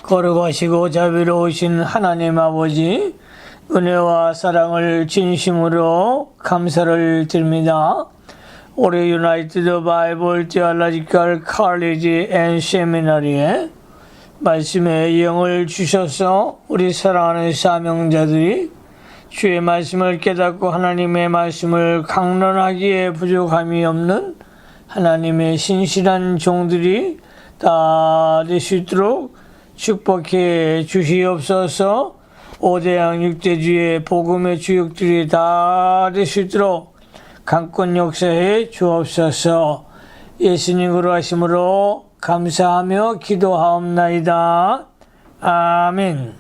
거룩하시고 자비로우신 하나님 아버지, 은혜와 사랑을 진심으로 감사를 드립니다. 올해 유나이티드 바이블 디알로지컬 칼리지 앤 세미나리에 말씀의 영을 주셔서 우리 사랑하는 사명자들이 주의 말씀을 깨닫고 하나님의 말씀을 강론하기에 부족함이 없는 하나님의 신실한 종들이 다 될 수 있도록 축복해 주시옵소서. 5대양 6대주의 복음의 주역들이 다 될 수 있도록 강권 역사해 주옵소서. 예수님 그러하심으로 감사하며 기도하옵나이다. 아멘.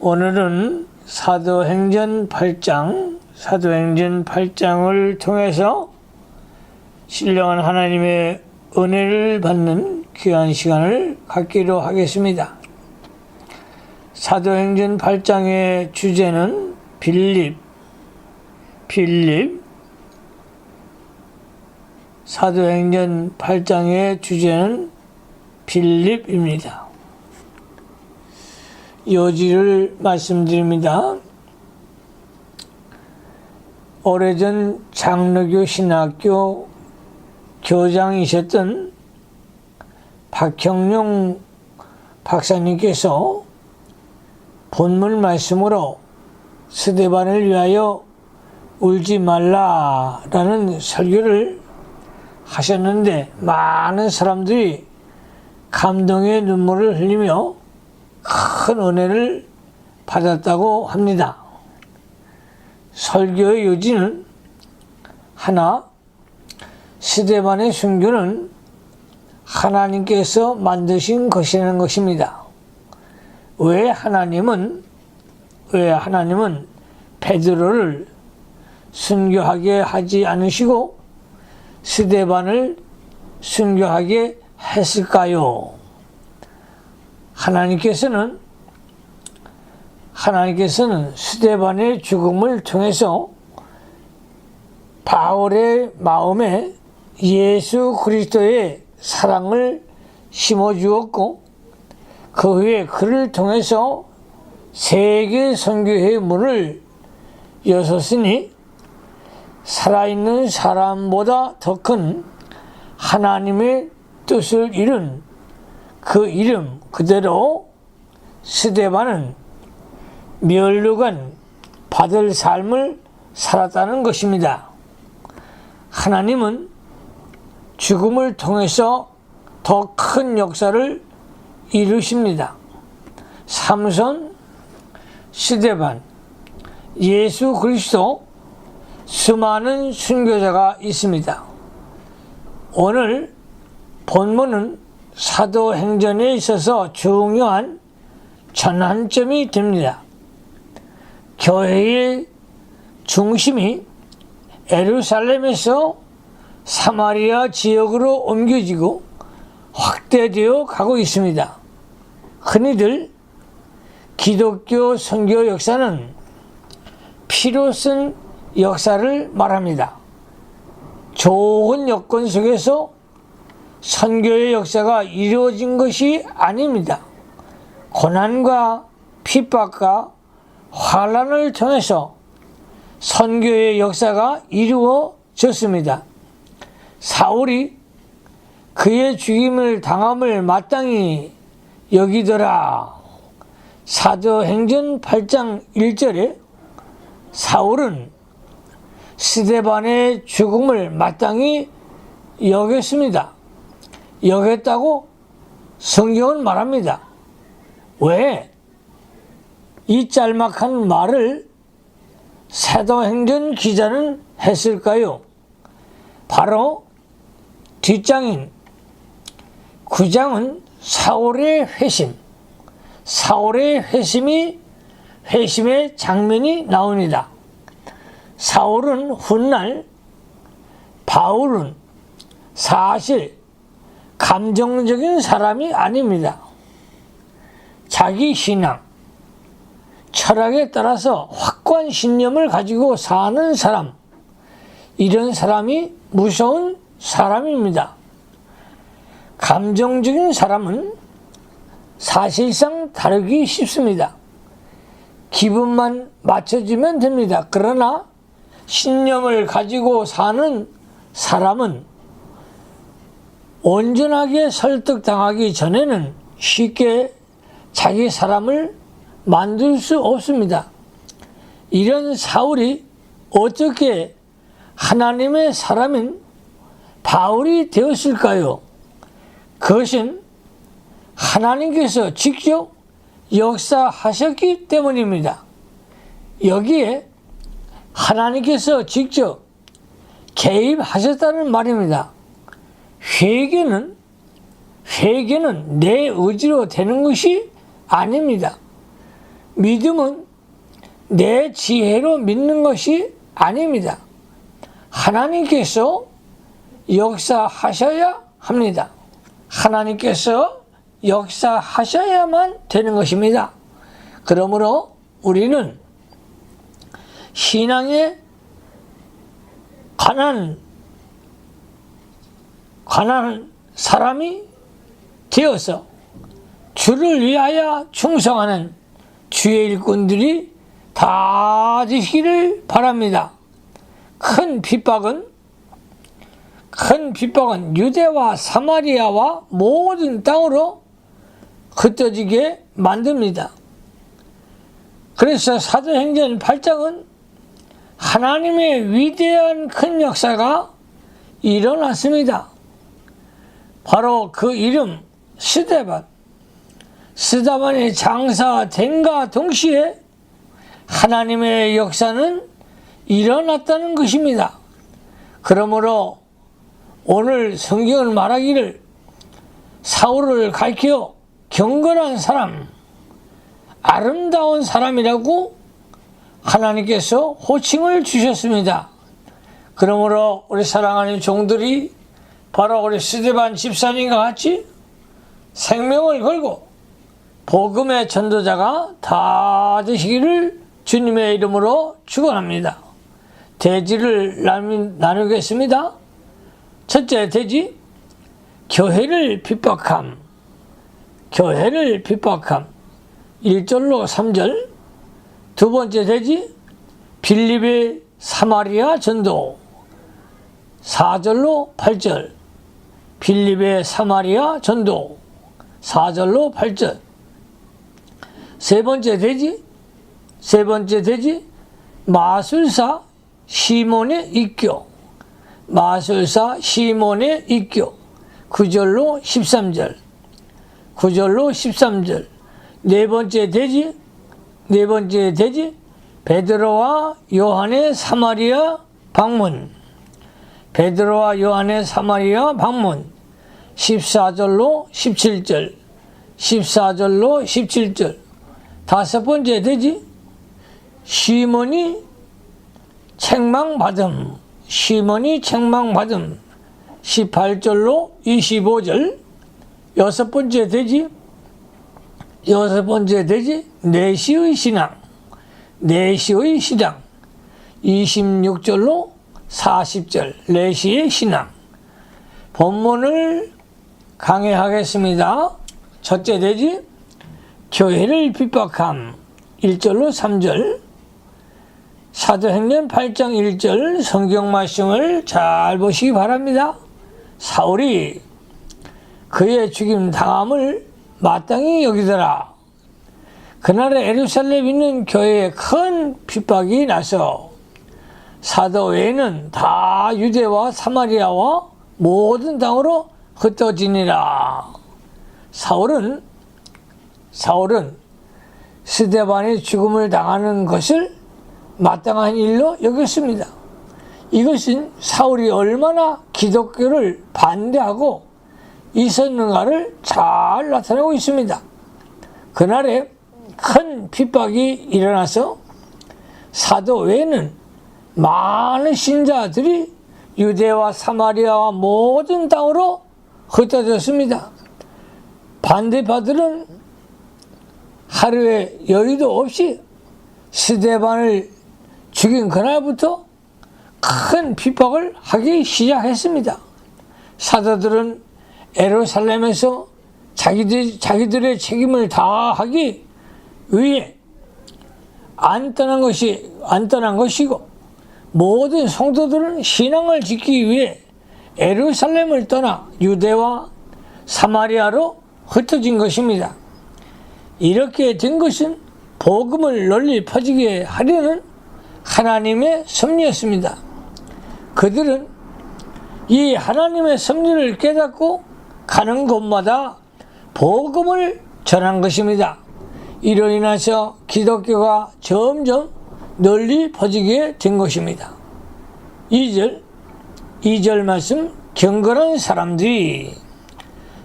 오늘은 사도행전 8장을 통해서 신령한 하나님의 은혜를 받는 귀한 시간을 갖기로 하겠습니다. 사도행전 8장의 주제는 빌립. 사도행전 8장의 주제는 빌립입니다. 요지를 말씀드립니다. 오래전 장로교 신학교 교장이셨던 박형룡 박사님께서 본문 말씀으로 스데반을 위하여 울지 말라라는 설교를 하셨는데 많은 사람들이 감동의 눈물을 흘리며 큰 은혜를 받았다고 합니다. 설교의 요지는 하나, 스데반의 순교는 하나님께서 만드신 것이라는 것입니다. 왜 하나님은 베드로를 순교하게 하지 않으시고 스데반을 순교하게 했을까요? 하나님께서는 스데반의 죽음을 통해서 바울의 마음에 예수 그리스도의 사랑을 심어주었고 그 후에 그를 통해서 세계 선교의 문을 여셨으니 살아있는 사람보다 더 큰 하나님의 뜻을 이룬 그 이름 그대로 스데반은 멸류관 받을 삶을 살았다는 것입니다. 하나님은 죽음을 통해서 더 큰 역사를 이루십니다. 삼손, 스데반, 예수 그리스도 수많은 순교자가 있습니다. 오늘 본문은 사도행전에 있어서 중요한 전환점이 됩니다. 교회의 중심이 예루살렘에서 사마리아 지역으로 옮겨지고 확대되어 가고 있습니다. 흔히들 기독교 선교 역사는 피로 쓴 역사를 말합니다. 좋은 여건 속에서 선교의 역사가 이루어진 것이 아닙니다. 고난과 핍박과 환난을 통해서 선교의 역사가 이루어졌습니다. 사울이 그의 죽임을 당함을 마땅히 여기더라. 사도행전 8장 1절에 사울은 스데반의 죽음을 마땅히 여겼습니다. 여겼다고 성경은 말합니다. 왜 이 짤막한 말을 사도행전 기자는 했을까요? 바로 뒷장인 9장은 사울의 회심의 장면이 나옵니다. 사울은 훗날, 바울은 사실 감정적인 사람이 아닙니다. 자기 신앙, 철학에 따라서 확고한 신념을 가지고 사는 사람, 이런 사람이 무서운 사람입니다. 감정적인 사람은 사실상 다루기 쉽습니다. 기분만 맞춰주면 됩니다. 그러나 신념을 가지고 사는 사람은 온전하게 설득당하기 전에는 쉽게 자기 사람을 만들 수 없습니다. 이런 사울이 어떻게 하나님의 사람인 바울이 되었을까요? 그것은 하나님께서 직접 역사하셨기 때문입니다. 여기에 하나님께서 직접 개입하셨다는 말입니다. 회개는 내 의지로 되는 것이 아닙니다. 믿음은 내 지혜로 믿는 것이 아닙니다. 하나님께서 역사하셔야 합니다. 하나님께서 역사하셔야만 되는 것입니다. 그러므로 우리는 신앙에 관한 사람이 되어서 주를 위하여 충성하는 주의 일꾼들이 다 되시기를 바랍니다. 큰 핍박은 유대와 사마리아와 모든 땅으로 흩어지게 만듭니다. 그래서 사도행전 8장은 하나님의 위대한 큰 역사가 일어났습니다. 바로 그 이름 스데반이 장사된과 동시에 하나님의 역사는 일어났다는 것입니다. 그러므로 오늘 성경은 말하기를 사울을 가리켜 경건한 사람, 아름다운 사람이라고 하나님께서 호칭을 주셨습니다. 그러므로 우리 사랑하는 종들이 바로 우리 스데반 집사님과 같이 생명을 걸고 복음의 전도자가 다 되시기를 주님의 이름으로 축원합니다. 대지를 나누겠습니다. 첫째 대지, 교회를 핍박함. 1절로 3절. 두 번째 대지, 빌립의 사마리아 전도. 4절로 8절. 빌립의 사마리아 전도. 4절로 8절. 세 번째 대지, 마술사 시몬의 입교. 9절로 13절. 네 번째 대지, 베드로와 요한의 사마리아 방문. 14절로 17절. 다섯 번째 대지, 시몬이 책망받음. 18절로 25절. 여섯 번째 대지, 내시의 신앙. 26절로 40절. 내시의 신앙. 본문을 강해하겠습니다. 첫째 대지, 교회를 핍박함. 1절로 3절. 사도행전 8장 1절 성경 말씀을 잘 보시기 바랍니다. 사울이 그의 죽임 당함을 마땅히 여기더라. 그날에 예루살렘에 있는 교회에 큰 핍박이 나서 사도 외에는 다 유대와 사마리아와 모든 땅으로 흩어지니라. 사울은 스데반의 죽음을 당하는 것을 마땅한 일로 여겼습니다. 이것은 사울이 얼마나 기독교를 반대하고 있었는가를 잘 나타내고 있습니다. 그날에 큰 핍박이 일어나서 사도 외에는 많은 신자들이 유대와 사마리아와 모든 땅으로 흩어졌습니다. 반대파들은 하루에 여유도 없이 스데반을 죽인 그날부터 큰 핍박을 하기 시작했습니다. 사도들은 예루살렘에서 자기들의 책임을 다하기 위해 안 떠난 것이고, 모든 성도들은 신앙을 지키기 위해 예루살렘을 떠나 유대와 사마리아로 흩어진 것입니다. 이렇게 된 것은 복음을 널리 퍼지게 하려는 하나님의 섭리였습니다. 그들은 이 하나님의 섭리를 깨닫고 가는 곳마다 복음을 전한 것입니다. 이로 인해서 기독교가 점점 널리 퍼지게 된 것입니다. 2절 말씀, 경건한 사람들이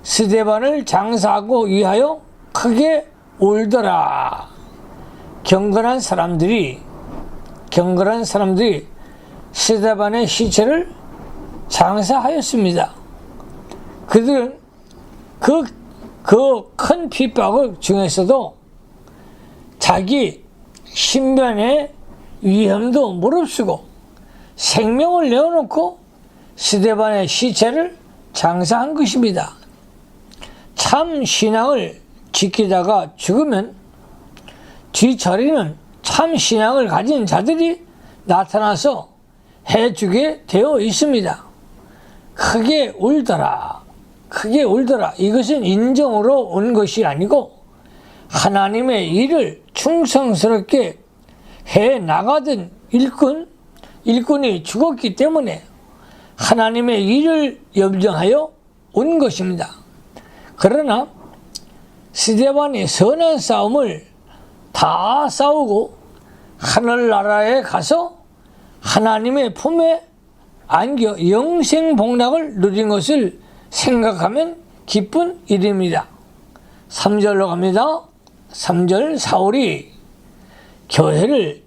스데반을 장사하고 위하여 크게 울더라. 경건한 사람들이 스데반의 시체를 장사하였습니다. 그들은 그 큰 핍박 중에서도 자기 신변의 위험도 무릅쓰고 생명을 내어놓고 스데반의 시체를 장사한 것입니다. 참 신앙을 지키다가 죽으면 뒤처리는 참 신앙을 가진 자들이 나타나서 해주게 되어 있습니다. 크게 울더라. 이것은 인정으로 온 것이 아니고 하나님의 일을 충성스럽게 해 나가던 일꾼이 죽었기 때문에 하나님의 일을 염정하여 온 것입니다. 그러나 스데반이 선한 싸움을 다 싸우고 하늘나라에 가서 하나님의 품에 안겨 영생 복락을 누린 것을 생각하면 기쁜 일입니다. 3절로 갑니다. 3절, 사울이 교회를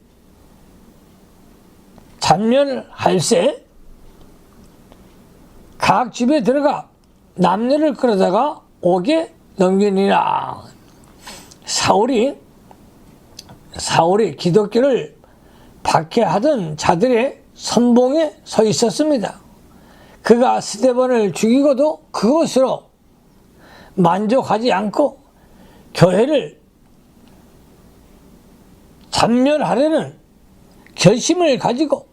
잔멸할세 각 집에 들어가 남녀를 끌어다가 옥에 넘기니라. 사울이 기독교를 박해하던 자들의 선봉에 서 있었습니다. 그가 스데반을 죽이고도 그것으로 만족하지 않고 교회를 잔멸하려는 결심을 가지고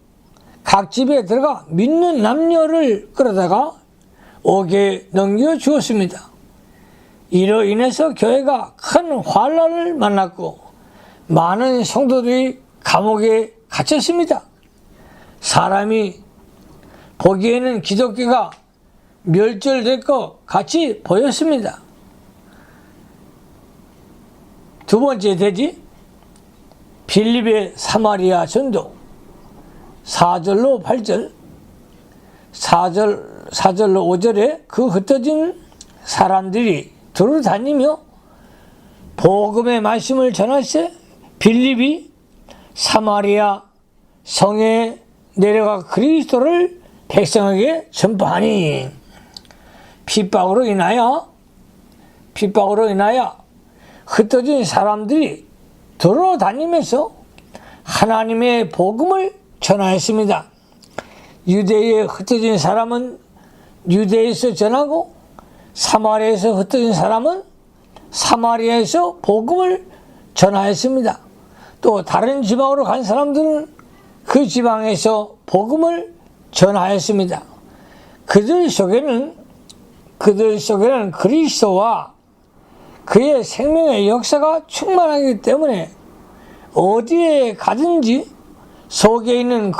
각 집에 들어가 믿는 남녀를 끌어다가 옥에 넘겨 주었습니다. 이로 인해서 교회가 큰 환난을 만났고 많은 성도들이 감옥에 갇혔습니다. 사람이 보기에는 기독교가 멸절될 것 같이 보였습니다. 두 번째 대지, 빌립의 사마리아 전도 4절로 8절, 4절로 5절에 그 흩어진 사람들이 두루 다니며 복음의 말씀을 전할세 빌립이 사마리아 성에 내려가 그리스도를 백성에게 전파하니 핍박으로 인하여 흩어진 사람들이 돌아다니면서 하나님의 복음을 전하였습니다. 유대에 흩어진 사람은 유대에서 전하고 사마리아에서 흩어진 사람은 사마리아에서 복음을 전하였습니다. 또 다른 지방으로 간 사람들은 그 지방에서 복음을 전하였습니다. 그들 속에는 그리스도와 그의 생명의 역사가 충만하기 때문에 어디에 가든지 속에 있는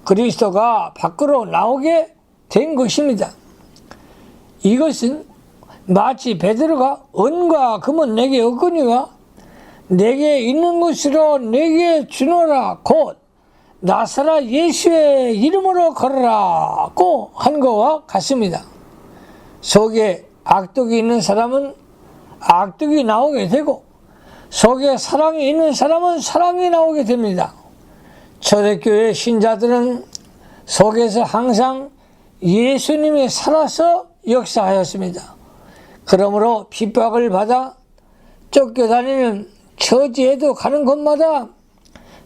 그리스도가 밖으로 나오게 된 것입니다. 이것은 마치 베드로가 은과 금은 내게 없거니와 내게 있는 것으로 내게 주노라 곧 나사렛 예수의 이름으로 걸으라고 한 것과 같습니다. 속에 악독이 있는 사람은 악독이 나오게 되고 속에 사랑이 있는 사람은 사랑이 나오게 됩니다. 초대교회 신자들은 속에서 항상 예수님이 살아서 역사하였습니다. 그러므로 핍박을 받아 쫓겨다니는 처지에도 가는 곳마다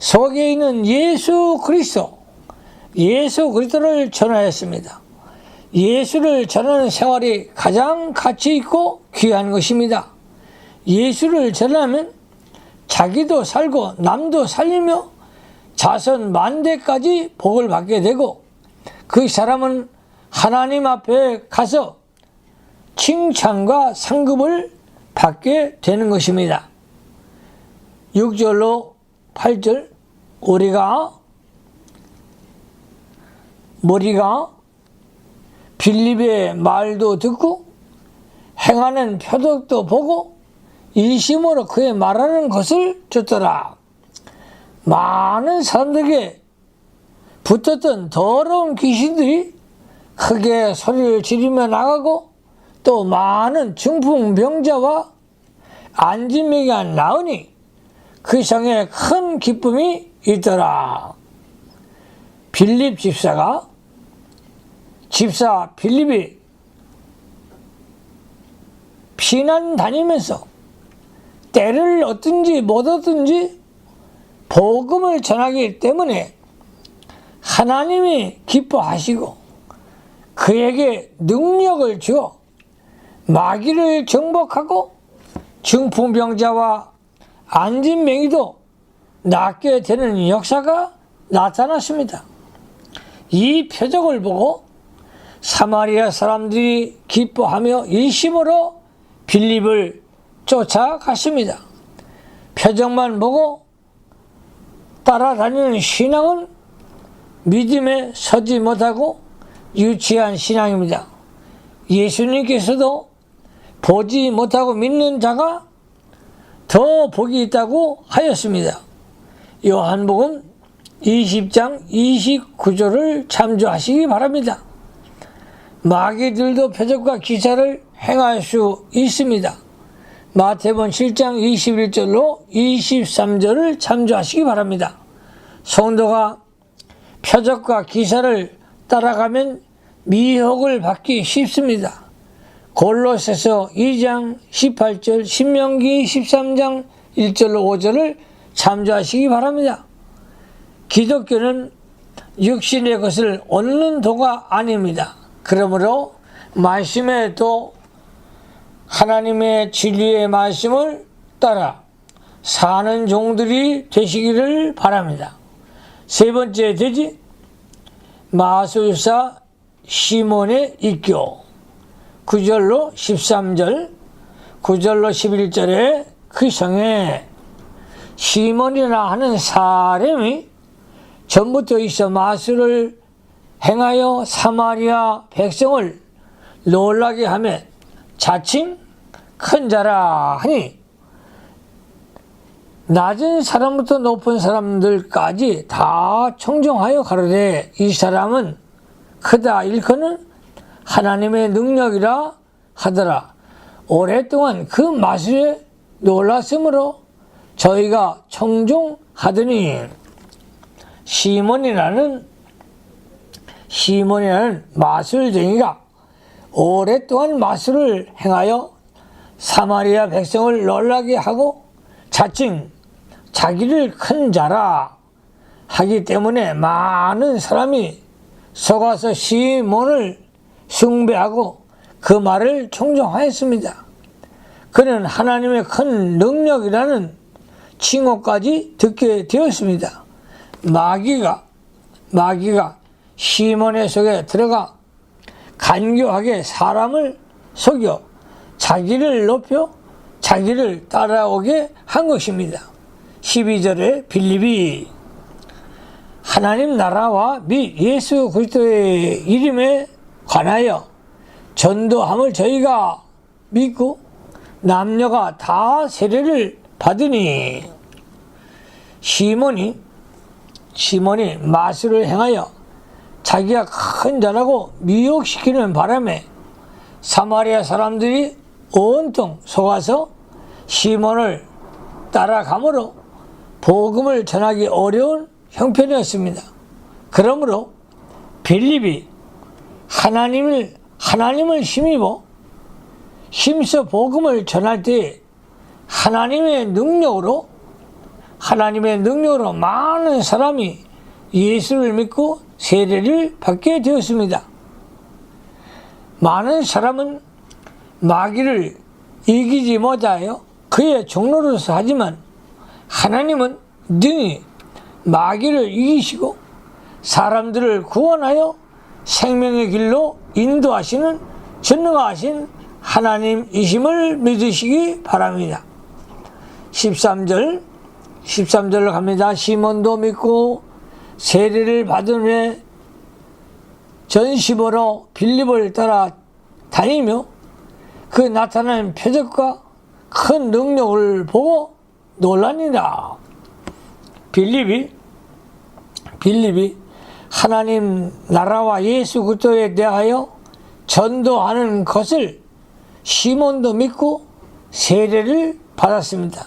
속에 있는 예수 그리스도를 전하였습니다. 예수를 전하는 생활이 가장 가치 있고 귀한 것입니다. 예수를 전하면 자기도 살고 남도 살리며 자손 만대까지 복을 받게 되고 그 사람은 하나님 앞에 가서 칭찬과 상급을 받게 되는 것입니다. 6절로 8절 머리가 빌립의 말도 듣고 행하는 표적도 보고 일심으로 그의 말하는 것을 줬더라. 많은 사람들에게 붙었던 더러운 귀신들이 크게 소리를 지르며 나가고 또 많은 중풍병자와 안진뱅이가 나으니 그 성에 큰 기쁨이 있더라. 빌립 집사 빌립이 피난 다니면서 때를 얻든지 못 얻든지 복음을 전하기 때문에 하나님이 기뻐하시고 그에게 능력을 주어 마귀를 정복하고 중풍병자와 안진뱅이도 낫게 되는 역사가 나타났습니다. 이 표적을 보고 사마리아 사람들이 기뻐하며 일심으로 빌립을 쫓아갔습니다. 표적만 보고 따라다니는 신앙은 믿음에 서지 못하고 유치한 신앙입니다. 예수님께서도 보지 못하고 믿는 자가 더 복이 있다고 하였습니다. 요한복음 20장 29절을 참조하시기 바랍니다. 마귀들도 표적과 기사를 행할 수 있습니다. 마태복음 7장 21절로 23절을 참조하시기 바랍니다. 성도가 표적과 기사를 따라가면 미혹을 받기 쉽습니다. 골로새서 2장 18절, 신명기 13장 1절로 5절을 참조하시기 바랍니다. 기독교는 육신의 것을 얻는 도가 아닙니다. 그러므로 말씀에 또 하나님의 진리의 말씀을 따라 사는 종들이 되시기를 바랍니다. 세 번째 되지 마술사 시몬의 입교 9절로 13절 9절로 11절에 그 성에 시몬이라 하는 사람이 전부터 있어 마술을 행하여 사마리아 백성을 놀라게 하며 자칭 큰 자라 하니 낮은 사람부터 높은 사람들까지 다 청종하여 가로되 이 사람은 크다 일컫는 하나님의 능력이라 하더라. 오랫동안 그 마술에 놀랐으므로 저희가 청종하더니 시몬이라는 마술쟁이가 오랫동안 마술을 행하여 사마리아 백성을 놀라게 하고 자칭 자기를 큰 자라 하기 때문에 많은 사람이 속아서 시몬을 숭배하고 그 말을 청종하였습니다. 그는 하나님의 큰 능력이라는 칭호까지 듣게 되었습니다. 마귀가 시몬의 속에 들어가 간교하게 사람을 속여 자기를 높여 자기를 따라오게 한 것입니다. 12절에 빌립이 하나님 나라와 및 예수 그리스도의 이름에 관하여 전도함을 저희가 믿고 남녀가 다 세례를 받으니 시몬이 마술을 행하여 자기가 큰 자라고 미혹시키는 바람에 사마리아 사람들이 온통 속아서 시몬을 따라가므로 복음을 전하기 어려운 형편이었습니다. 그러므로 빌립이 하나님을 힘입어 힘써 복음을 전할 때 하나님의 능력으로 많은 사람이 예수를 믿고 세례를 받게 되었습니다. 많은 사람은 마귀를 이기지 못하여 그의 종로로서 하지만 하나님은 능히 마귀를 이기시고 사람들을 구원하여 생명의 길로 인도하시는 전능하신 하나님이심을 믿으시기 바랍니다. 13절로 갑니다. 시몬도 믿고 세례를 받은 후에 전심으로 빌립을 따라 다니며 그 나타나는 표적과 큰 능력을 보고 놀라니라. 빌립이 하나님 나라와 예수 그리스도에 대하여 전도하는 것을 시몬도 믿고 세례를 받았습니다.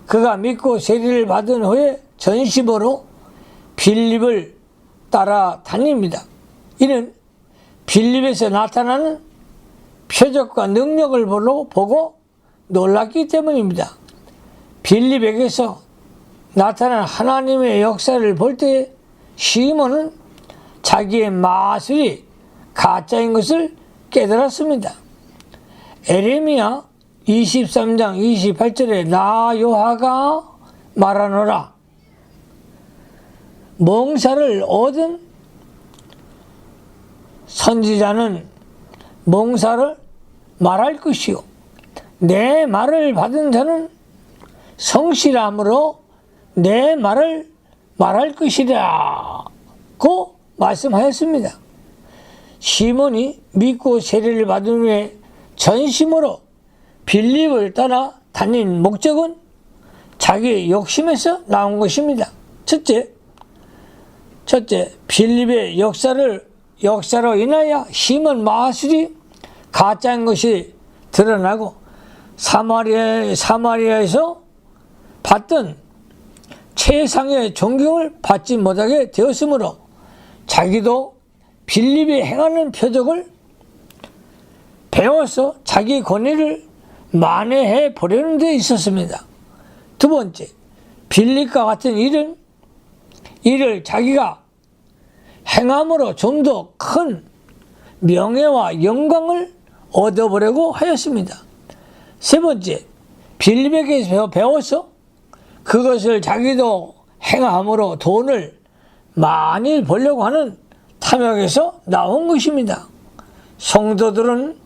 그가 믿고 세례를 받은 후에 전심으로 빌립을 따라 다닙니다. 이는 빌립에서 나타나는 표적과 능력을 보고 놀랐기 때문입니다. 빌립에게서 나타난 하나님의 역사를 볼 때 시몬은 자기의 마술이 가짜인 것을 깨달았습니다. 에레미야 23장 28절에 나 여호와가 말하노라. 몽사를 얻은 선지자는 몽사를 말할 것이요 내 말을 받은 자는 성실함으로 내 말을 말할 것이라 고 말씀하였습니다. 시몬이 믿고 세례를 받은 후에 전심으로 빌립을 따라 다닌 목적은 자기의 욕심에서 나온 것입니다. 첫째, 빌립의 역사로 인하여 시몬 마술이 가짜인 것이 드러나고 사마리아에서 받던 최상의 존경을 받지 못하게 되었으므로 자기도 빌립이 행하는 표적을 배워서 자기 권위를 만회해 보려는 데 있었습니다. 두 번째, 빌립과 같은 일을 자기가 행함으로 좀 더 큰 명예와 영광을 얻어보려고 하였습니다. 세 번째, 빌립에게 배워서 그것을 자기도 행함으로 돈을 많이 벌려고 하는 탐욕에서 나온 것입니다. 성도는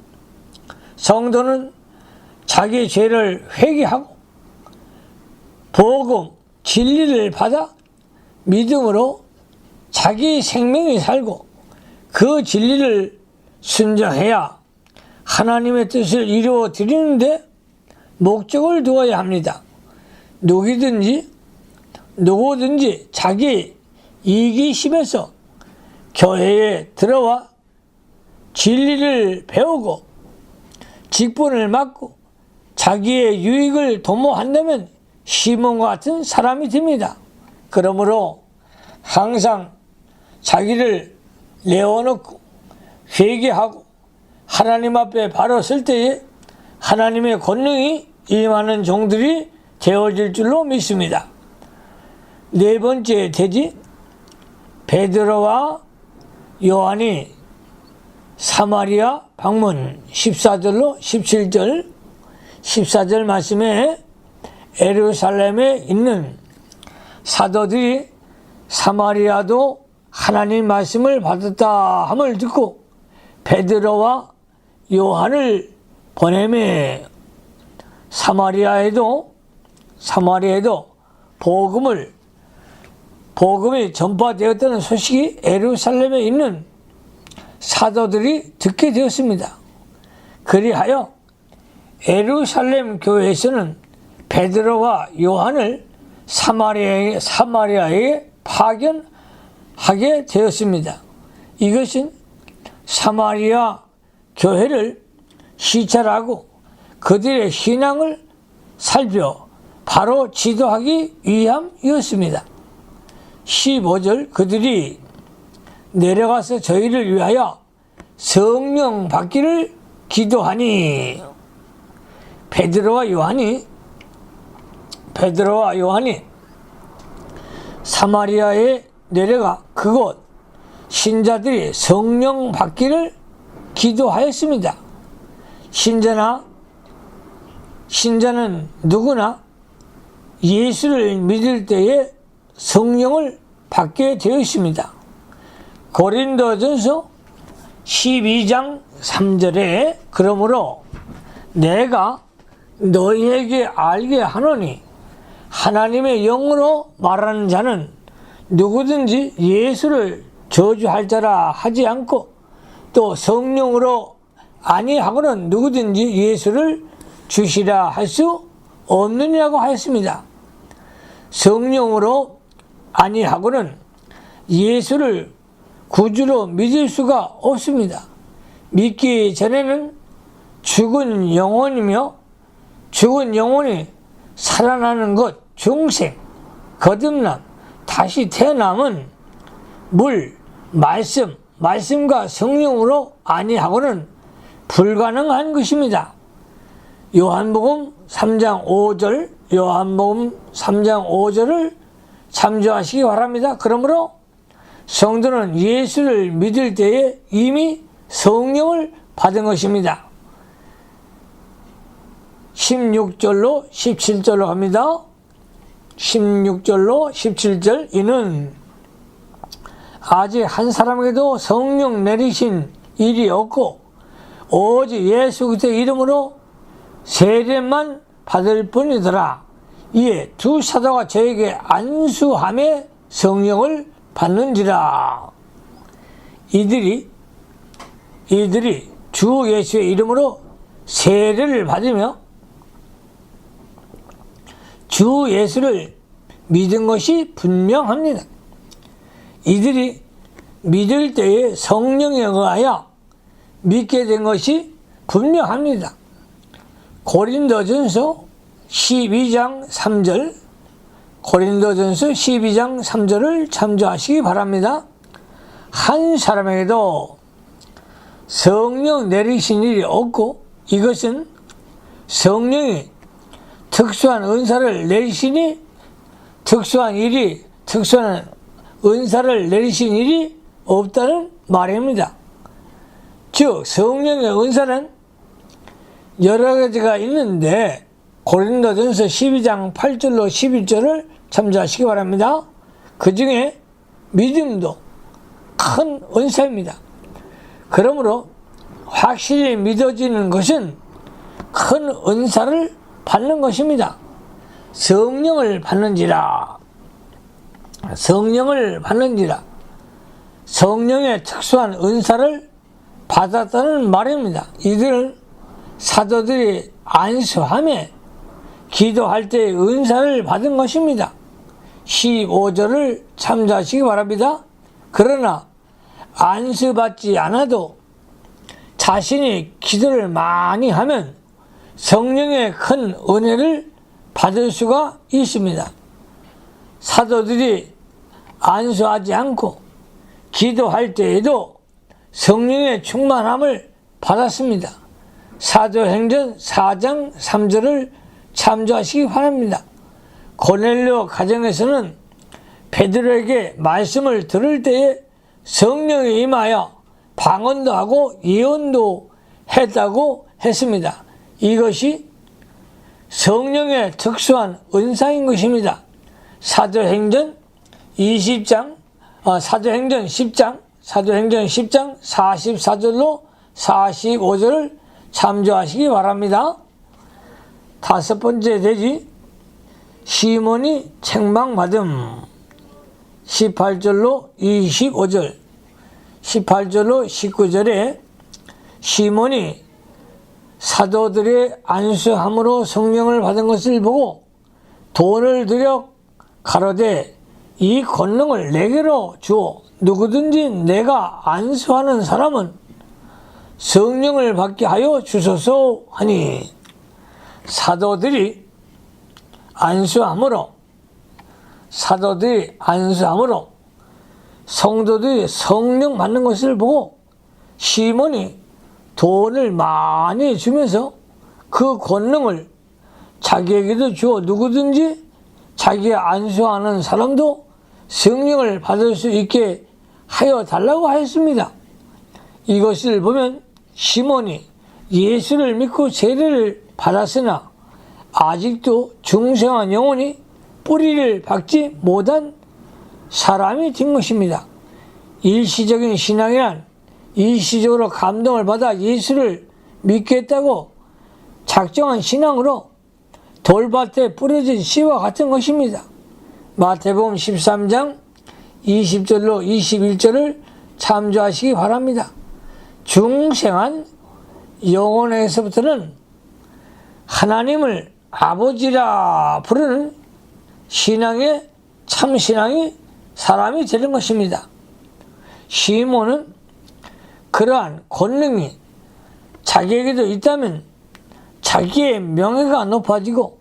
자기 죄를 회개하고 복음, 진리를 받아 믿음으로 자기 생명이 살고 그 진리를 순종해야 하나님의 뜻을 이루어 드리는데 목적을 두어야 합니다. 누구든지 자기 이기심에서 교회에 들어와 진리를 배우고 직분을 맡고 자기의 유익을 도모한다면 시몬과 같은 사람이 됩니다. 그러므로 항상 자기를 내어놓고 회개하고 하나님 앞에 바로 설 때에 하나님의 권능이 임하는 종들이 되어질 줄로 믿습니다. 네 번째 대지, 베드로와 요한이 사마리아 방문 14절로 17절 14절 말씀에 예루살렘에 있는 사도들이 사마리아도 하나님 말씀을 받았다 함을 듣고 베드로와 요한을 보내매 사마리아에도 복음이 전파되었다는 소식이 예루살렘에 있는 사도들이 듣게 되었습니다. 그리하여 예루살렘 교회에서는 베드로와 요한을 사마리아에 파견하게 되었습니다. 이것은 사마리아 교회를 시찰하고 그들의 신앙을 살펴 바로 지도하기 위함이었습니다. 15절 그들이 내려가서 저희를 위하여 성령 받기를 기도하니 베드로와 요한이 사마리아에 내려가 그곳 신자들이 성령 받기를 기도하였습니다. 신자는 누구나 예수를 믿을 때에 성령을 받게 되어 있습니다. 고린도전서 12장 3절에 그러므로 내가 너희에게 알게 하노니 하나님의 영으로 말하는 자는 누구든지 예수를 저주할 자라 하지 않고 또 성령으로 아니하고는 누구든지 예수를 주시라 할 수 없느니라고 하였습니다. 성령으로 아니하고는 예수를 구주로 믿을 수가 없습니다. 믿기 전에는 죽은 영혼이며 죽은 영혼이 살아나는 것, 중생, 거듭남, 다시 태어남은 물, 말씀과 성령으로 아니하고는 불가능한 것입니다. 요한복음 3장 5절을 참조하시기 바랍니다. 그러므로 성도는 예수를 믿을 때에 이미 성령을 받은 것입니다. 16절로 17절로 갑니다. 16절로 17절 이는 아직 한 사람에게도 성령 내리신 일이 없고 오직 예수 그리스도의 이름으로 세례만 받을 뿐이더라. 이에 두 사도가 저에게 안수함에 성령을 받는지라. 이들이 주 예수의 이름으로 세례를 받으며 주 예수를 믿은 것이 분명합니다. 이들이 믿을 때에 성령에 의하여 믿게 된 것이 분명합니다. 고린도전서 12장 3절을 참조하시기 바랍니다. 한 사람에게도 성령 내리신 일이 없고 이것은 성령이 특수한 은사를 내리시니 특수한 은사를 내리신 일이 없다는 말입니다. 즉 성령의 은사는 여러 가지가 있는데 고린도전서 12장 8절로 11절을 참조하시기 바랍니다. 그 중에 믿음도 큰 은사입니다. 그러므로 확실히 믿어지는 것은 큰 은사를 받는 것입니다. 성령을 받는지라 성령의 특수한 은사를 받았다는 말입니다. 이들은 사도들이 안수함에 기도할 때 은사를 받은 것입니다. 15절을 참조하시기 바랍니다. 그러나 안수받지 않아도 자신이 기도를 많이 하면 성령의 큰 은혜를 받을 수가 있습니다. 사도들이 안수하지 않고 기도할 때에도 성령의 충만함을 받았습니다. 사도행전 4장 3절을 참조하시기 바랍니다. 고넬료 가정에서는 베드로에게 말씀을 들을 때에 성령이 임하여 방언도 하고 예언도 했다고 했습니다. 이것이 성령의 특수한 은사인 것입니다. 사도행전 10장 44절로 45절을 참조하시기 바랍니다. 다섯 번째 대지 시몬이 책망받음 18절로 25절 18절로 19절에 시몬이 사도들의 안수함으로 성령을 받은 것을 보고 돈을 들여 가로되 이 권능을 내게로 주어 누구든지 내가 안수하는 사람은 성령을 받게 하여 주소서 하니 사도들이 안수함으로 성도들이 성령 받는 것을 보고 시몬이 돈을 많이 주면서 그 권능을 자기에게도 주어 누구든지 자기가 안수하는 사람도 성령을 받을 수 있게 하여 달라고 하였습니다. 이것을 보면 시몬이 예수를 믿고 세례를 받았으나 아직도 중생한 영혼이 뿌리를 박지 못한 사람이 된 것입니다. 일시적인 신앙이란 일시적으로 감동을 받아 예수를 믿겠다고 작정한 신앙으로 돌밭에 뿌려진 씨와 같은 것입니다. 마태복음 13장 20절로 21절을 참조하시기 바랍니다. 중생한 영혼에서부터는 하나님을 아버지라 부르는 신앙의 참신앙이 사람이 되는 것입니다. 시몬은 그러한 권능이 자기에게도 있다면 자기의 명예가 높아지고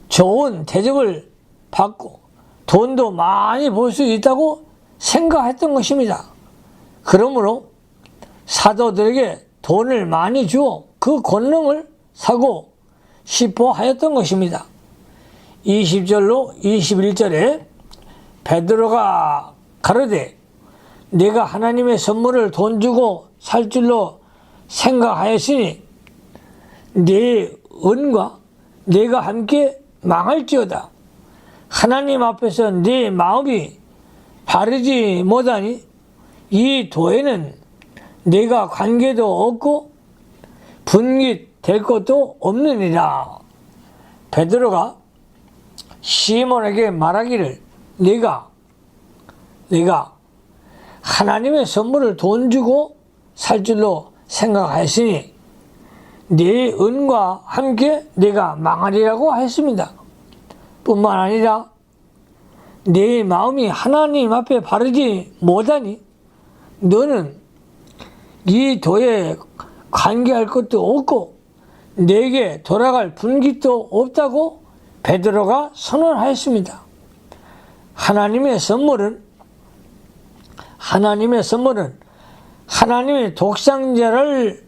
좋은 대접을 받고 돈도 많이 벌 수 있다고 생각했던 것입니다. 그러므로 사도들에게 돈을 많이 주어 그 권능을 사고 싶어 하였던 것입니다. 20절로 21절에 베드로가 가로되 내가 하나님의 선물을 돈 주고 살 줄로 생각하였으니 내 은과 내가 함께 망할지어다. 하나님 앞에서 내 마음이 바르지 못하니 이 도에는 내가 관계도 없고 분깃될 것도 없느니라. 베드로가 시몬에게 말하기를 내가 하나님의 선물을 돈 주고 살 줄로 생각하였으니 내 은과 함께 내가 망하리라고 했습니다. 뿐만 아니라 내 마음이 하나님 앞에 바르지 못하니 너는 이 도에 관계할 것도 없고 내게 돌아갈 분깃도 없다고 베드로가 선언하였습니다. 하나님의 선물은 하나님의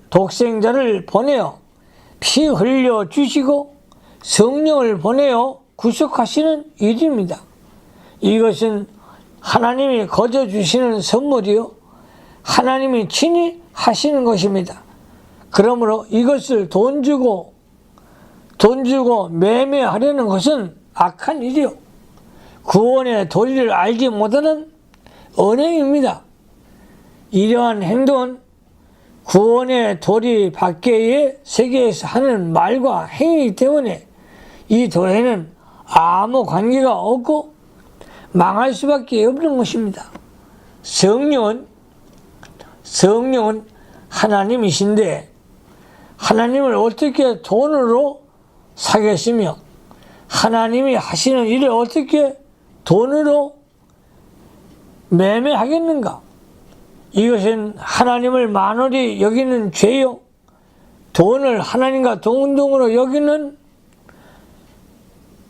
독생자를 보내어 피 흘려 주시고 성령을 보내어 구속하시는 일입니다. 이것은 하나님이 거저 주시는 선물이요 하나님이 친히 하시는 것입니다. 그러므로 이것을 돈 주고 매매하려는 것은 악한 일이요 구원의 도리를 알지 못하는 언행입니다. 이러한 행동은 구원의 도리 밖의 세계에서 하는 말과 행위이기 때문에 이 도에는 아무 관계가 없고 망할 수밖에 없는 것입니다. 성령은 하나님이신데 하나님을 어떻게 돈으로 사겠으며 하나님이 하시는 일을 어떻게 돈으로 매매하겠는가? 이것은 하나님을 만홀히 여기는 죄요 돈을 하나님과 동등으로 여기는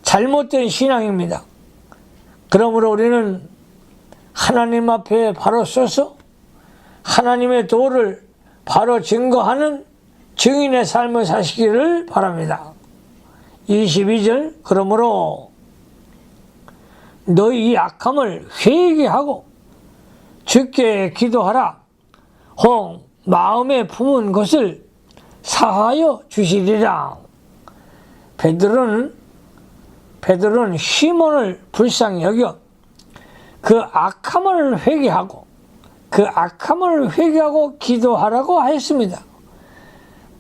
잘못된 신앙입니다. 그러므로 우리는 하나님 앞에 바로 서서 하나님의 도를 바로 증거하는 증인의 삶을 사시기를 바랍니다. 22절 그러므로 너희 이 악함을 회개하고 주께 기도하라. 혹 마음에 품은 것을 사하여 주시리라. 베드로는 시몬을 불쌍히 여겨 그 악함을 회개하고 기도하라고 하였습니다.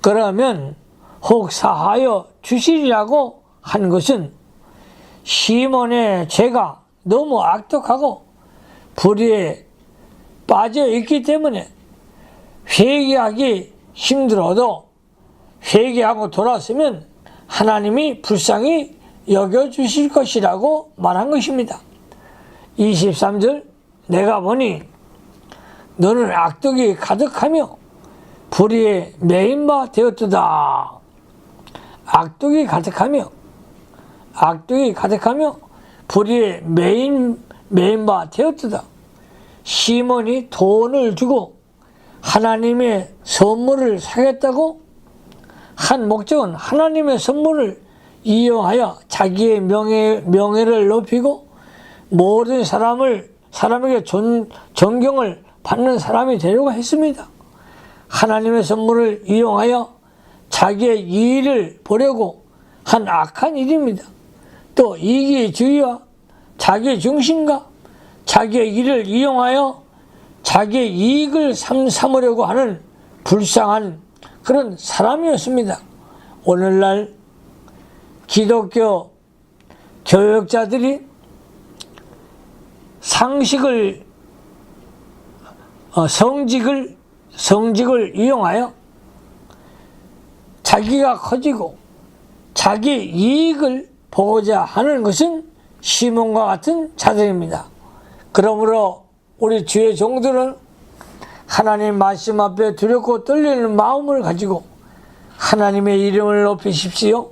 그러면 혹 사하여 주시리라고 한 것은 시몬의 죄가 너무 악독하고 불의에 빠져 있기 때문에 회개하기 힘들어도 회개하고 돌아서면 하나님이 불쌍히 여겨주실 것이라고 말한 것입니다. 23절 내가 보니 너는 악독이 가득하며 불의에 매인 바 되었도다. 악독이 가득하며 불의에 매인 바 되었도다. 시몬이 돈을 주고 하나님의 선물을 사겠다고 한 목적은 하나님의 선물을 이용하여 자기의 명예를 높이고 모든 사람에게 존경을 받는 사람이 되려고 했습니다. 하나님의 선물을 이용하여 자기의 이익을 보려고 한 악한 일입니다. 또 이기주의와 자기의 중심과 자기의 일을 이용하여 자기의 이익을 삼으려고 하는 불쌍한 그런 사람이었습니다. 오늘날 기독교 교역자들이 성직을 이용하여 자기가 커지고 자기 이익을 보고자 하는 것은 시몬과 같은 자들입니다. 그러므로 우리 주의 종들은 하나님 말씀 앞에 두렵고 떨리는 마음을 가지고 하나님의 이름을 높이십시오.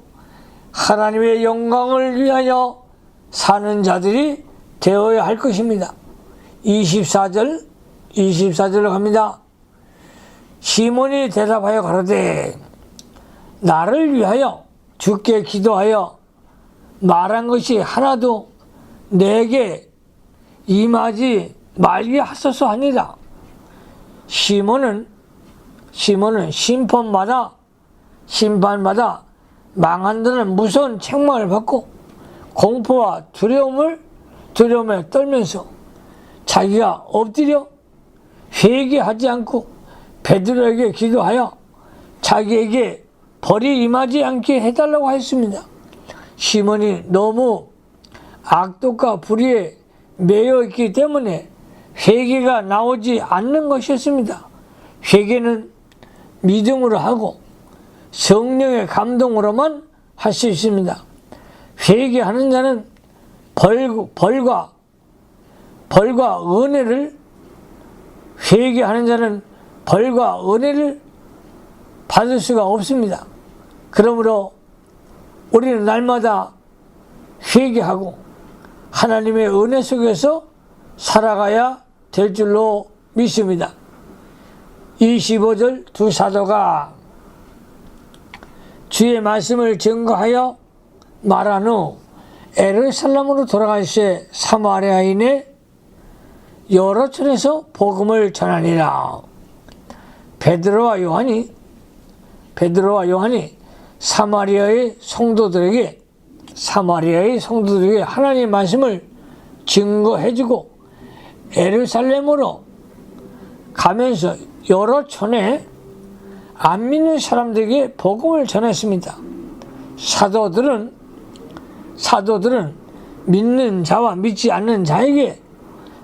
하나님의 영광을 위하여 사는 자들이 되어야 할 것입니다. 24절로 갑니다. 시몬이 대답하여 가로되 나를 위하여 주께 기도하여 말한 것이 하나도 내게 임하지 말게 하소서 하니라. 시몬은 심판마다 망한다는 무서운 책망을 받고 공포와 두려움에 떨면서 자기가 엎드려 회개하지 않고 베드로에게 기도하여 자기에게 벌이 임하지 않게 해달라고 했습니다. 시몬이 너무 악독과 불의에 매여 있기 때문에 회개가 나오지 않는 것이었습니다. 회개는 믿음으로 하고 성령의 감동으로만 할 수 있습니다. 회개하는 자는 벌과 은혜를 받을 수가 없습니다. 그러므로 우리는 날마다 회개하고 하나님의 은혜 속에서 살아가야 될 줄로 믿습니다. 25절 두 사도가 주의 말씀을 증거하여 말한 후 예루살렘으로 돌아갈새 사마리아인의 여러 촌에서 복음을 전하니라. 베드로와 요한이 사마리아의 성도들에게 하나님의 말씀을 증거해주고 예루살렘으로 가면서 여러 촌에 안 믿는 사람들에게 복음을 전했습니다. 사도들은 믿는 자와 믿지 않는 자에게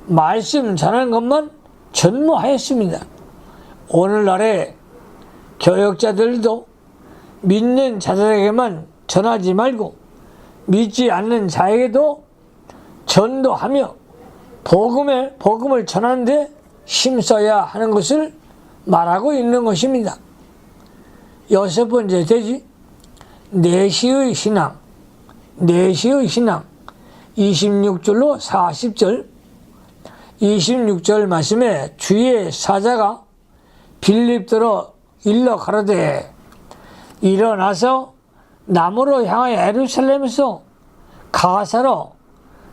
말씀 전하는 것만 전무하였습니다. 오늘날의 교역자들도 믿는 자들에게만 전하지 말고 믿지 않는 자에게도 전도하며 복음을 전하는 데 힘써야 하는 것을 말하고 있는 것입니다. 여섯 번째 되지 내시의 신앙 26절로 40절 26절 말씀에 주의 사자가 빌립더러 일러 가로되 일어나서 남으로 향하여 예루살렘에서 가사로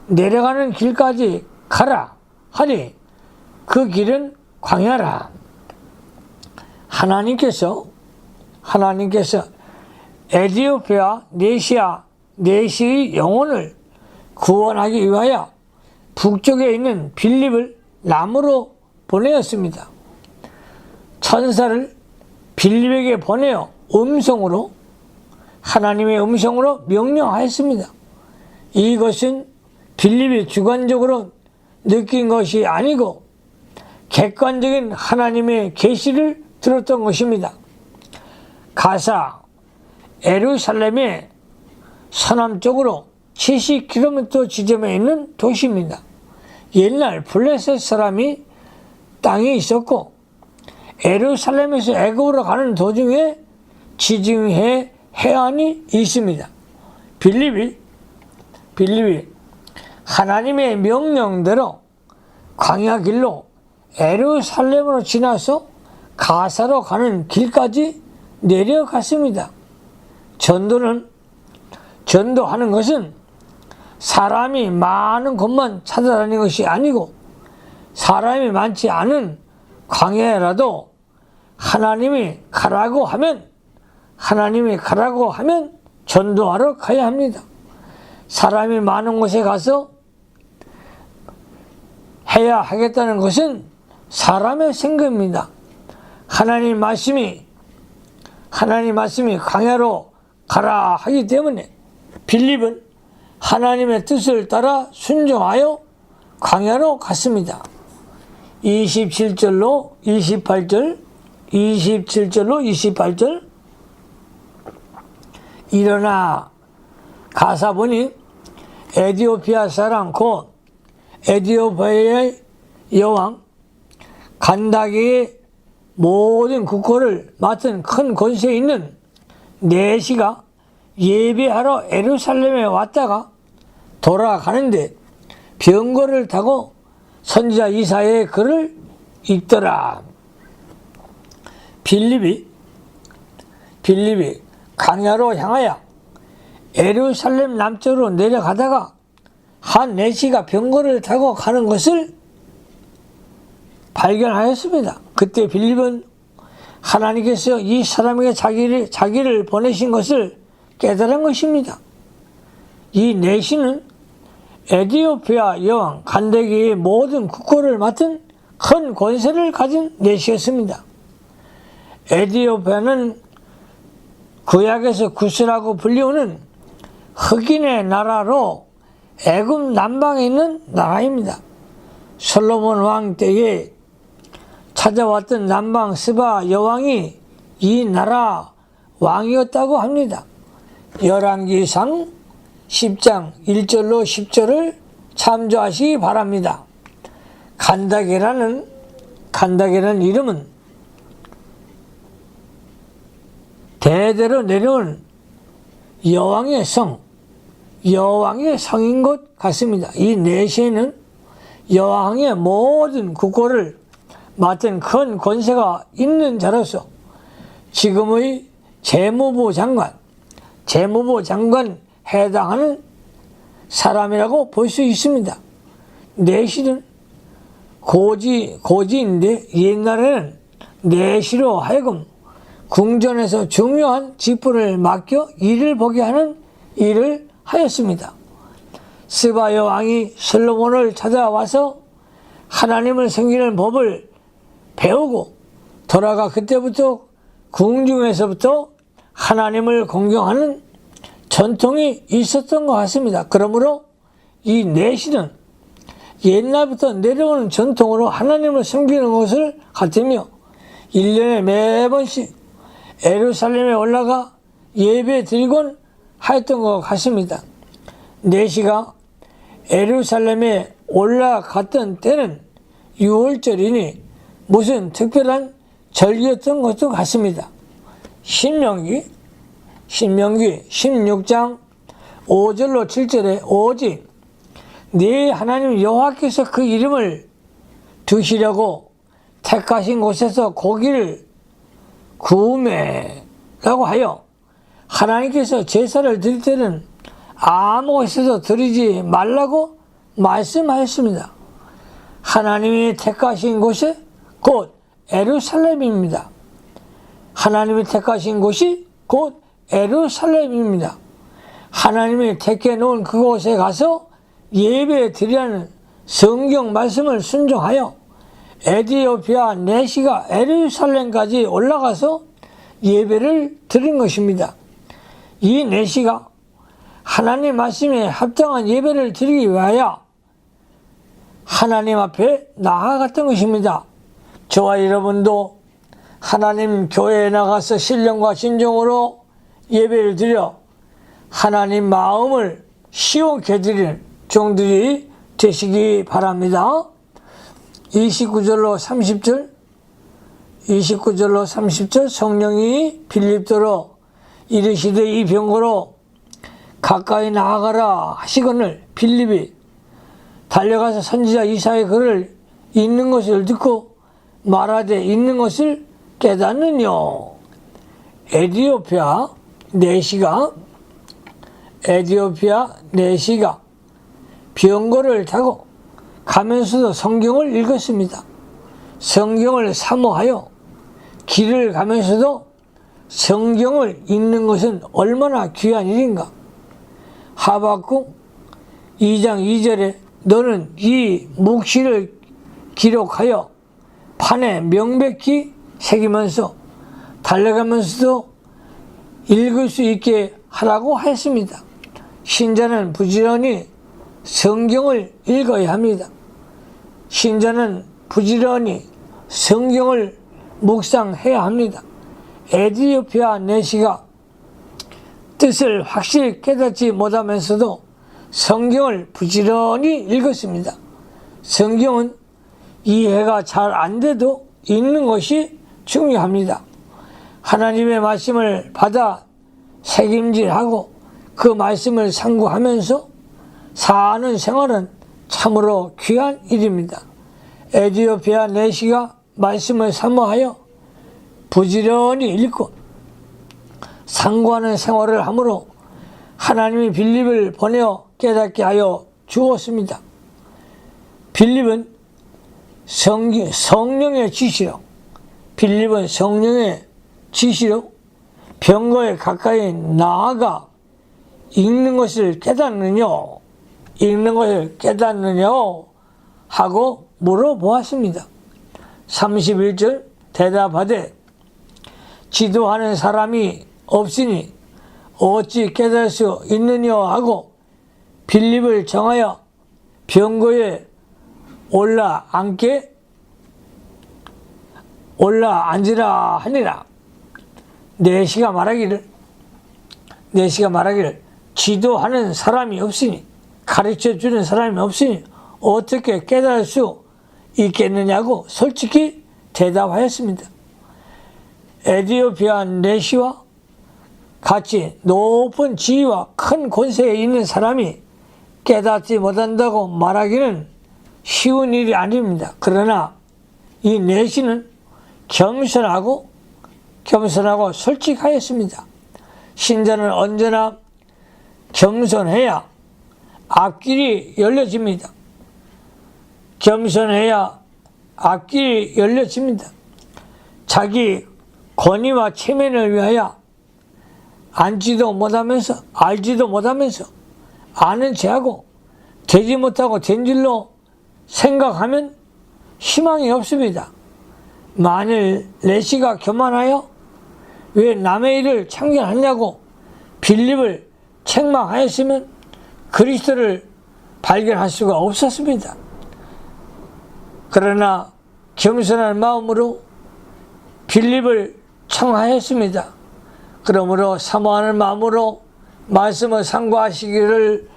내려가는 길까지 가라 하니 그 길은 광야라. 하나님께서 에디오피아 네시의 영혼을 구원하기 위하여 북쪽에 있는 빌립을 남으로 보내었습니다. 천사를 빌립에게 보내어 하나님의 음성으로 명령하였습니다. 이것은 빌립이 주관적으로 느낀 것이 아니고 객관적인 하나님의 계시를 들었던 것입니다. 가사 예루살렘의 서남쪽으로 70km 지점에 있는 도시입니다. 옛날 블레셋 사람이 땅이 있었고 예루살렘에서 애굽으로 가는 도중에 지중해 해안이 있습니다. 빌립이 하나님의 명령대로 광야길로 예루살렘으로 지나서 가사로 가는 길까지 내려갔습니다. 전도하는 것은 사람이 많은 곳만 찾아다니는 것이 아니고 사람이 많지 않은 광야라도 하나님이 가라고 하면 전도하러 가야 합니다. 사람이 많은 곳에 가서 해야 하겠다는 것은 사람의 생각입니다. 하나님 말씀이 광야로 가라 하기 때문에 빌립은 하나님의 뜻을 따라 순종하여 광야로 갔습니다. 27절로 28절 일어나 가사 보니 에디오피아 사람 곧 에디오피아의 여왕 간다게의 모든 국고를 맡은 큰 권세에 있는 내시가 예배하러 예루살렘에 왔다가 돌아가는데 병거를 타고 선지자 이사야의 글을 읽더라. 빌립이 광야로 향하여 예루살렘 남쪽으로 내려가다가 한 내시가 병거를 타고 가는 것을 발견하였습니다. 그때 빌립은 하나님께서 이 사람에게 자기를 보내신 것을 깨달은 것입니다. 이 내시는 에디오피아 여왕 간다게의 모든 국고를 맡은 큰 권세를 가진 내시였습니다. 에디오피아는 구약에서 구스라고 불리우는 흑인의 나라로 애굽 남방에 있는 나라입니다. 솔로몬 왕 때에 찾아왔던 남방 스바 여왕이 이 나라 왕이었다고 합니다. 열왕기상 10장 1절로 10절을 참조하시기 바랍니다. 간다게라는 이름은 대대로 내려온 여왕의 성인 것 같습니다. 이 내시에는 여왕의 모든 국고를 맡은 큰 권세가 있는 자로서 지금의 재무부 장관 해당하는 사람이라고 볼 수 있습니다. 내시는 고지인데 옛날에는 내시로 하여금 궁전에서 중요한 직분을 맡겨 일을 보게 하는 일을 하였습니다. 스바 여왕이 솔로몬을 찾아와서 하나님을 섬기는 법을 배우고 돌아가 그때부터 궁중에서부터 하나님을 공경하는 전통이 있었던 것 같습니다. 그러므로 이 내시는 옛날부터 내려오는 전통으로 하나님을 섬기는 것을 같으며 1년에 매번씩 예루살렘에 올라가 예배 드리곤 하였던 것 같습니다. 내시가 예루살렘에 올라갔던 때는 6월절이니 무슨 특별한 절기였던 것도 같습니다. 신명기 16장 5절로 7절에 오직 네 하나님 여호와께서 그 이름을 두시려고 택하신 곳에서 고기를 구매라고 하여 하나님께서 제사를 드릴 때는 아무 곳에서 드리지 말라고 말씀하였습니다. 하나님이 택하신 곳이 곧 예루살렘입니다. 하나님이 택하신 곳이 곧 예루살렘입니다. 하나님이 택해 놓은 그곳에 가서 예배 드리라는 성경 말씀을 순종하여 에디오피아 내시가 예루살렘까지 올라가서 예배를 드린 것입니다. 이 내시가 하나님 말씀에 합당한 예배를 드리기 위하여 하나님 앞에 나아갔던 것입니다. 저와 여러분도 하나님 교회에 나가서 신령과 진정으로 예배를 드려 하나님 마음을 시원케 드리는 종들이 되시기 바랍니다. 29절로 30절 성령이 빌립더러 이르시되 이 병거로 가까이 나아가라 하시거늘 빌립이 달려가서 선지자 이사야의 글을 읽는 것을 듣고 말하되 읽는 것을 깨닫느뇨. 에디오피아 내시가 병거를 타고 가면서도 성경을 읽었습니다. 성경을 사모하여 길을 가면서도 성경을 읽는 것은 얼마나 귀한 일인가. 하박국 2장 2절에 너는 이 묵시를 기록하여 판에 명백히 새기면서 달려가면서도 읽을 수 있게 하라고 했습니다. 신자는 부지런히 성경을 읽어야 합니다. 신자는 부지런히 성경을 묵상해야 합니다. 에디오피아 내시가 뜻을 확실히 깨닫지 못하면서도 성경을 부지런히 읽었습니다. 성경은 이해가 잘 안 돼도 읽는 것이 중요합니다. 하나님의 말씀을 받아 새김질하고 그 말씀을 상고하면서 사는 생활은 참으로 귀한 일입니다. 에디오피아 내시가 말씀을 사모하여 부지런히 읽고 상고하는 생활을 하므로 하나님이 빌립을 보내어 깨닫게 하여 주었습니다. 빌립은 성령의 지시로 병거에 가까이 나아가 읽는 것을 깨닫느냐 하고 물어보았습니다. 31절 대답하되 지도하는 사람이 없으니 어찌 깨달을 수 있느냐 하고 빌립을 정하여 병거에 올라앉으라 하니라. 내시가 말하기를 지도하는 사람이 없으니 가르쳐주는 사람이 없으니 어떻게 깨달을 수 있겠느냐고 솔직히 대답하였습니다. 에디오피아 내시와 같이 높은 지위와 큰 권세에 있는 사람이 깨닫지 못한다고 말하기는 쉬운 일이 아닙니다. 그러나 이 내시는 겸손하고 솔직하였습니다. 신자는 언제나 겸손해야 앞길이 열려집니다. 자기 권위와 체면을 위하여 알지도 못하면서 아는 체하고 되지 못하고 된 줄로 생각하면 희망이 없습니다. 만일 내시가 교만하여 왜 남의 일을 참견하냐고 빌립을 책망하였으면 그리스도를 발견할 수가 없었습니다. 그러나 겸손한 마음으로 빌립을 청하였습니다. 그러므로 사모하는 마음으로 말씀을 상고하시기를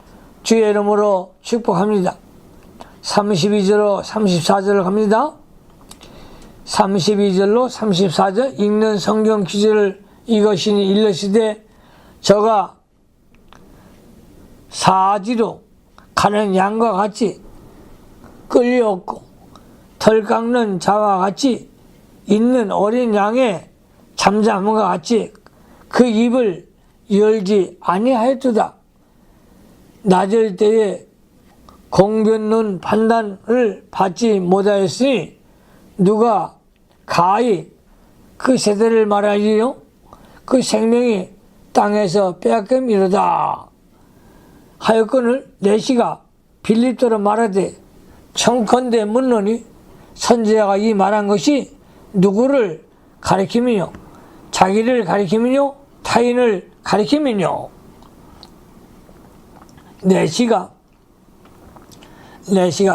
주의 이름으로 축복합니다. 32절로 34절을 갑니다. 32절로 34절 읽는 성경 기절을 이것이니 일러시되 저가 사지로 가는 양과 같이 끌려왔고 털 깎는 자와 같이 있는 어린 양의 잠잠함과 같이 그 입을 열지 아니하였도다. 낮을 때에 공변론 판단을 받지 못하였으니 누가 가히 그 세대를 말하리요? 그 생명이 땅에서 빼앗김이로다. 하였거늘 내시가 빌립더러 말하되 청컨대 묻노니 선지자가 이 말한 것이 누구를 가리킴이뇨? 자기를 가리킴이뇨? 타인을 가리킴이뇨? 내시가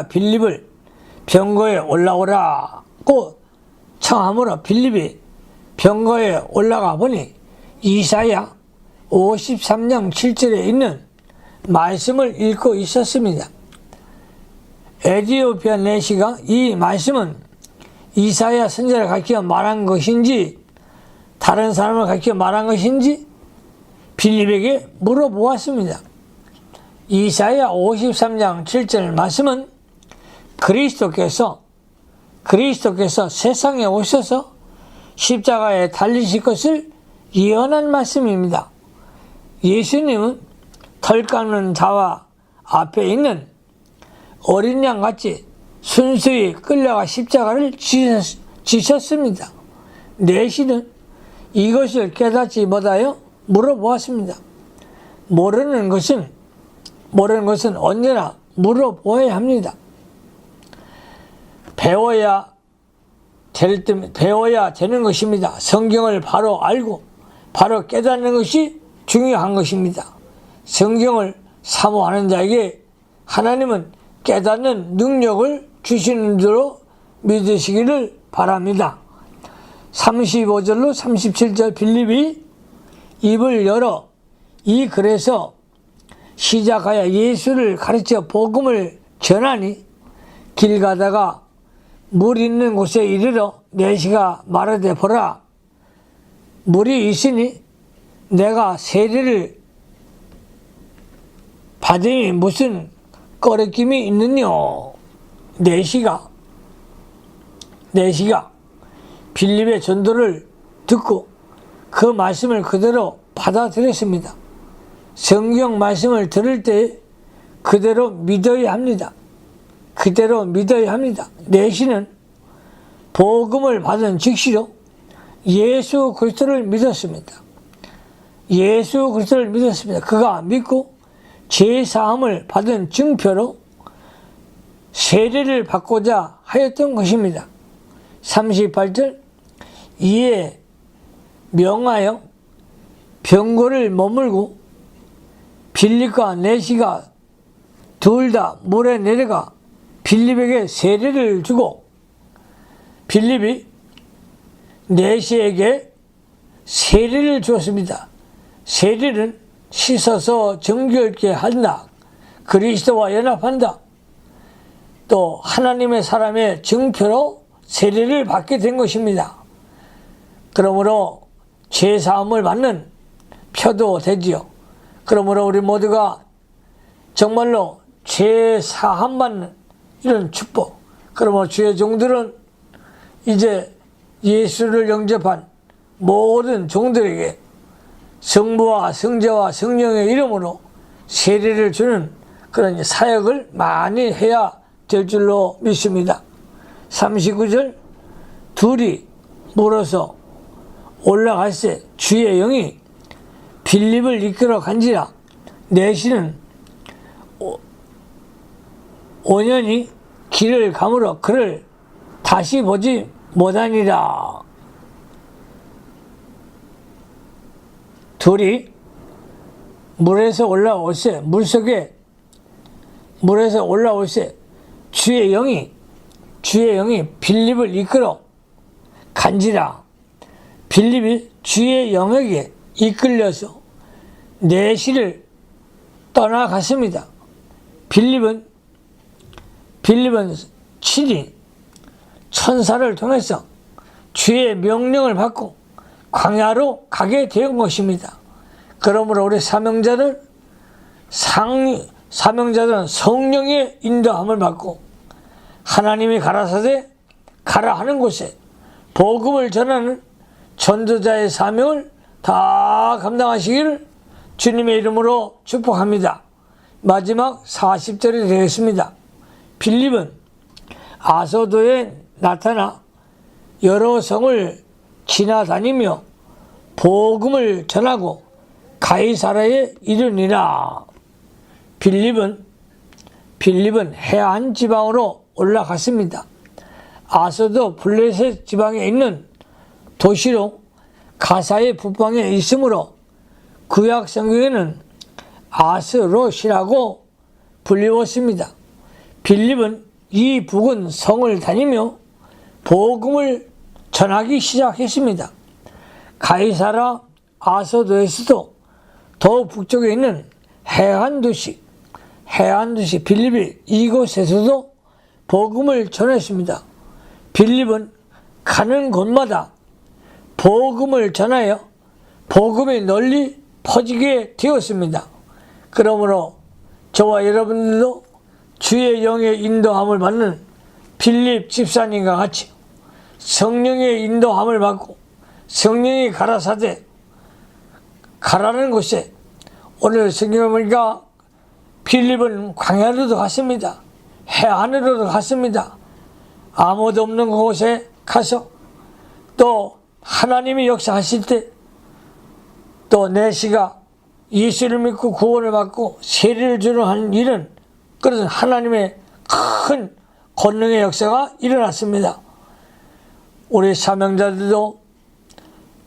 빌립을 병거에 올라오라고 청함으로 빌립이 병거에 올라가 보니 이사야 53장 7절에 있는 말씀을 읽고 있었습니다. 에디오피아 내시가 이 말씀은 이사야 선지자를 가리켜 말한 것인지 다른 사람을 가리켜 말한 것인지 빌립에게 물어보았습니다. 이사야 53장 7절 말씀은 그리스도께서 세상에 오셔서 십자가에 달리실 것을 예언한 말씀입니다. 예수님은 털 깎는 자와 앞에 있는 어린 양같이 순수히 끌려가 십자가를 지셨습니다. 내시는 이것을 깨닫지 못하여 물어보았습니다. 모르는 것은 언제나 물어보아야 합니다. 배워야 되는 것입니다. 성경을 바로 알고 바로 깨닫는 것이 중요한 것입니다. 성경을 사모하는 자에게 하나님은 깨닫는 능력을 주시는 줄로 믿으시기를 바랍니다. 35절로 37절 빌립이 입을 열어 이 글에서 시작하여 예수를 가르쳐 복음을 전하니 길 가다가 물 있는 곳에 이르러 내시가 말하되 보라 물이 있으니 내가 세례를 받으니 무슨 꺼리낌이 있느뇨. 내시가 빌립의 전도를 듣고 그 말씀을 그대로 받아들였습니다. 성경 말씀을 들을 때 그대로 믿어야 합니다. 내시는 복음을 받은 즉시로 예수 그리스도를 믿었습니다. 그가 믿고 죄사함을 받은 증표로 세례를 받고자 하였던 것입니다. 38절 이에 명하여 병거를 머물고 빌립과 내시가 둘 다 물에 내려가 빌립에게 세례를 주고 빌립이 내시에게 세례를 주었습니다. 세례는 씻어서 정결케 한다. 그리스도와 연합한다. 또 하나님의 사람의 증표로 세례를 받게 된 것입니다. 그러므로 죄사함을 받는 표도 되지요. 그러므로 우리 모두가 정말로 죄사함 받는 이런 축복. 그러므로 주의 종들은 이제 예수를 영접한 모든 종들에게 성부와 성자와 성령의 이름으로 세례를 주는 그런 사역을 많이 해야 될 줄로 믿습니다. 39절 둘이 물어서 올라갈새 주의 영이 빌립을 이끌어 간지라 내시는 온연히 길을 가물어 그를 다시 보지 못하니라. 둘이 물에서 올라올새 주의 영이 빌립을 이끌어 간지라. 빌립이 주의 영에게 이끌려서 내시를 떠나갔습니다. 빌립은 친히 천사를 통해서 주의 명령을 받고 광야로 가게 된 것입니다. 그러므로 우리 사명자들은 성령의 인도함을 받고 하나님이 가라사대 가라 하는 곳에 복음을 전하는 전도자의 사명을 다 감당하시기를 주님의 이름으로 축복합니다. 마지막 40절이 되겠습니다. 빌립은 아소도에 나타나 여러 성을 지나다니며 복음을 전하고 가이사라에 이르니라. 빌립은 해안 지방으로 올라갔습니다. 아소도 블레셋 지방에 있는 도시로 가사의 북방에 있으므로 구약 성경에는 아스롯이라고 불리웠습니다. 빌립은 이 북은 성을 다니며 복음을 전하기 시작했습니다. 가이사라 아소도에서도 더 북쪽에 있는 해안 도시 빌립이 이곳에서도 복음을 전했습니다. 빌립은 가는 곳마다 복음을 전하여 복음이 널리 퍼지게 되었습니다. 그러므로 저와 여러분들도 주의 영의 인도함을 받는 빌립 집사님과 같이 성령의 인도함을 받고 성령이 가라사대 가라는 곳에 오늘 성경을 보니까 빌립은 광야로도 갔습니다. 해안으로도 갔습니다. 아무도 없는 곳에 가서 또 하나님이 역사하실 때 또 내시가 예수를 믿고 구원을 받고 세례를 주는 한 일은 그것은 하나님의 큰 권능의 역사가 일어났습니다. 우리 사명자들도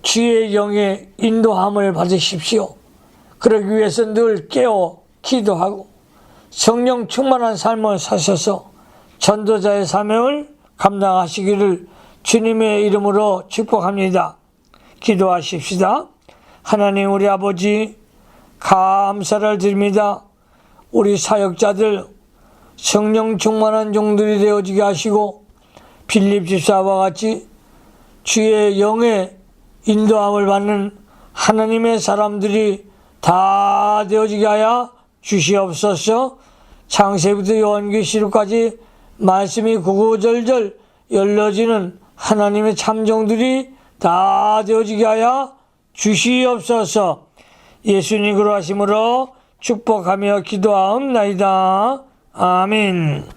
주의 영의 인도함을 받으십시오. 그러기 위해서 늘 깨어 기도하고 성령 충만한 삶을 사셔서 전도자의 사명을 감당하시기를 주님의 이름으로 축복합니다. 기도하십시다. 하나님 우리 아버지 감사를 드립니다. 우리 사역자들 성령 충만한 종들이 되어지게 하시고 빌립 집사와 같이 주의 영의 인도함을 받는 하나님의 사람들이 다 되어지게 하여 주시옵소서. 창세부터 요한계시록까지 말씀이 구구절절 열려지는 하나님의 참종들이 다 되어지게 하여 주시옵소서. 예수님 그러하심으로 축복하며 기도하옵나이다. 아멘.